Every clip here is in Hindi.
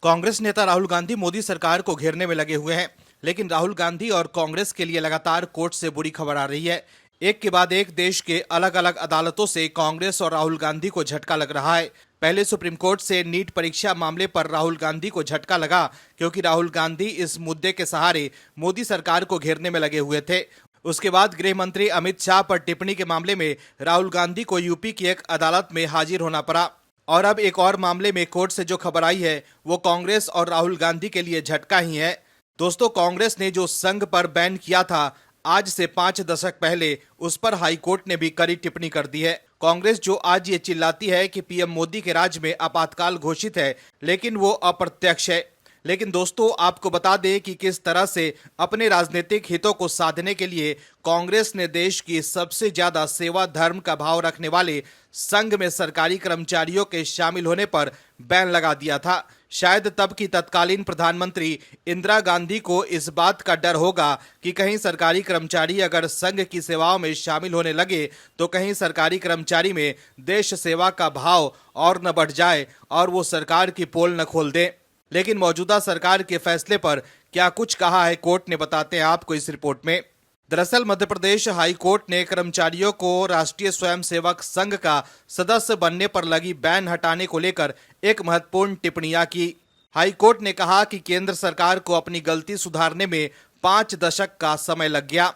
कांग्रेस नेता राहुल गांधी मोदी सरकार को घेरने में लगे हुए हैं, लेकिन राहुल गांधी और कांग्रेस के लिए लगातार कोर्ट से बुरी खबर आ रही है। एक के बाद एक देश के अलग अलग अदालतों से कांग्रेस और राहुल गांधी को झटका लग रहा है। पहले सुप्रीम कोर्ट से नीट परीक्षा मामले पर राहुल गांधी को झटका लगा, क्योंकि राहुल गांधी इस मुद्दे के सहारे मोदी सरकार को घेरने में लगे हुए थे। उसके बाद गृह मंत्री अमित शाह पर टिप्पणी के मामले में राहुल गांधी को यूपी की एक अदालत में हाजिर होना पड़ा। और अब एक और मामले में कोर्ट से जो खबर आई है वो कांग्रेस और राहुल गांधी के लिए झटका ही है। दोस्तों, कांग्रेस ने जो संघ पर बैन किया था आज से 5 दशक पहले, उस पर हाई कोर्ट ने भी कड़ी टिप्पणी कर दी है। कांग्रेस जो आज ये चिल्लाती है कि पीएम मोदी के राज में आपातकाल घोषित है, लेकिन वो अप्रत्यक्ष है। लेकिन दोस्तों, आपको बता दें कि किस तरह से अपने राजनीतिक हितों को साधने के लिए कांग्रेस ने देश की सबसे ज्यादा सेवा धर्म का भाव रखने वाले संघ में सरकारी कर्मचारियों के शामिल होने पर बैन लगा दिया था। शायद तब की तत्कालीन प्रधानमंत्री इंदिरा गांधी को इस बात का डर होगा कि कहीं सरकारी कर्मचारी अगर संघ की सेवाओं में शामिल होने लगे तो कहीं सरकारी कर्मचारी में देश सेवा का भाव और न बढ़ जाए और वो सरकार की पोल न खोल दे। लेकिन मौजूदा सरकार के फैसले पर क्या कुछ कहा है कोर्ट ने, बताते हैं आपको इस रिपोर्ट में। दरअसल मध्य प्रदेश हाई कोर्ट ने कर्मचारियों को राष्ट्रीय स्वयंसेवक संघ का सदस्य बनने पर लगी बैन हटाने को लेकर एक महत्वपूर्ण टिप्पणियां की। हाई कोर्ट ने कहा कि केंद्र सरकार को अपनी गलती सुधारने में 5 दशक का समय लग गया।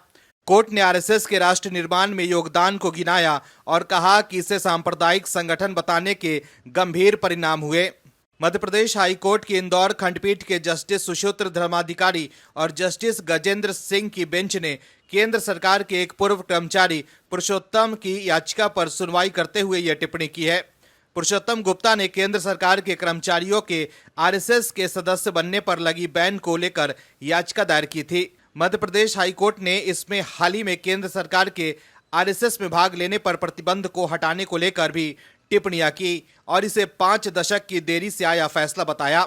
कोर्ट ने आरएसएस के राष्ट्र निर्माण में योगदान को गिनाया और कहा कि इसे सांप्रदायिक संगठन बताने के गंभीर परिणाम हुए। मध्य प्रदेश हाई कोर्ट की इंदौर खंडपीठ के जस्टिस सुश्रुत धर्माधिकारी और जस्टिस गजेंद्र सिंह की बेंच ने केंद्र सरकार के एक पूर्व कर्मचारी पुरुषोत्तम की याचिका पर सुनवाई करते हुए यह टिप्पणी की है। पुरुषोत्तम गुप्ता ने केंद्र सरकार के कर्मचारियों के आरएसएस के सदस्य बनने पर लगी बैन को लेकर याचिका दायर की थी। मध्य प्रदेश हाई कोर्ट ने इसमें हाल ही में केंद्र सरकार के आरएसएस में भाग लेने पर प्रतिबंध को हटाने को लेकर भी टिप्पणियां की और इसे 5 दशक की देरी से आया फैसला बताया।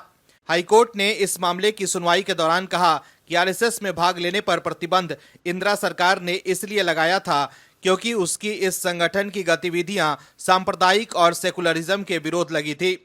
हाईकोर्ट ने इस मामले की सुनवाई के दौरान कहा कि आरएसएस में भाग लेने पर प्रतिबंध इंदिरा सरकार ने इसलिए लगाया था क्योंकि उसकी इस संगठन की गतिविधियां सांप्रदायिक और सेकुलरिज्म के विरोध लगी थी।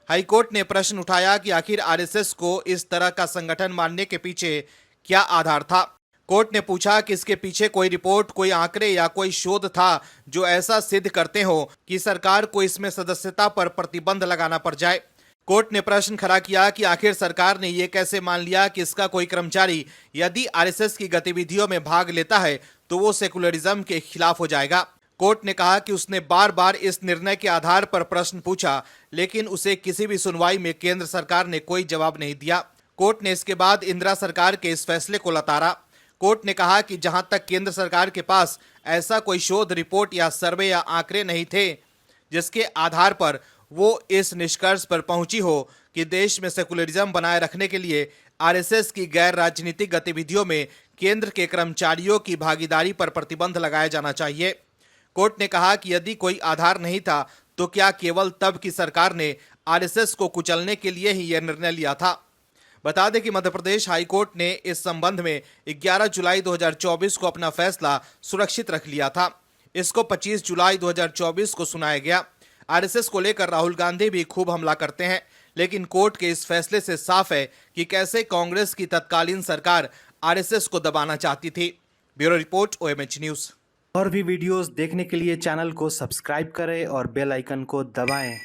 हाईकोर्ट ने प्रश्न उठाया कि आखिर आरएसएस को इस तरह का संगठन मानने के पीछे क्या आधार था। कोर्ट ने पूछा कि इसके पीछे कोई रिपोर्ट, कोई आंकड़े या कोई शोध था जो ऐसा सिद्ध करते हो कि सरकार को इसमें सदस्यता पर प्रतिबंध लगाना पड़ जाए। कोर्ट ने प्रश्न खड़ा किया कि आखिर सरकार ने यह कैसे मान लिया कि इसका कोई कर्मचारी यदि आरएसएस की गतिविधियों में भाग लेता है तो वो सेकुलरिज्म के खिलाफ हो जाएगा। कोर्ट ने कहा कि उसने बार बार इस निर्णय के आधार पर प्रश्न पूछा, लेकिन उसे किसी भी सुनवाई में केंद्र सरकार ने कोई जवाब नहीं दिया। कोर्ट ने इसके बाद इंदिरा सरकार के इस फैसले को लताड़ा। कोर्ट ने कहा कि जहां तक केंद्र सरकार के पास ऐसा कोई शोध, रिपोर्ट या सर्वे या आंकड़े नहीं थे जिसके आधार पर वो इस निष्कर्ष पर पहुंची हो कि देश में सेकुलरिज्म बनाए रखने के लिए आरएसएस की गैर राजनीतिक गतिविधियों में केंद्र के कर्मचारियों की भागीदारी पर प्रतिबंध लगाया जाना चाहिए। कोर्ट ने कहा कि यदि कोई आधार नहीं था तो क्या केवल तब की सरकार ने आरएसएस को कुचलने के लिए ही यह निर्णय लिया था। बता दें कि मध्य प्रदेश हाईकोर्ट ने इस संबंध में 11 जुलाई 2024 को अपना फैसला सुरक्षित रख लिया था। इसको 25 जुलाई 2024 को सुनाया गया। आरएसएस को लेकर राहुल गांधी भी खूब हमला करते हैं, लेकिन कोर्ट के इस फैसले से साफ है कि कैसे कांग्रेस की तत्कालीन सरकार आरएसएस को दबाना चाहती थी। Bureau report, OMH news. और भी वीडियोस देखने के लिए चैनल को सब्सक्राइब करें और बेल आइकन को दबाएं।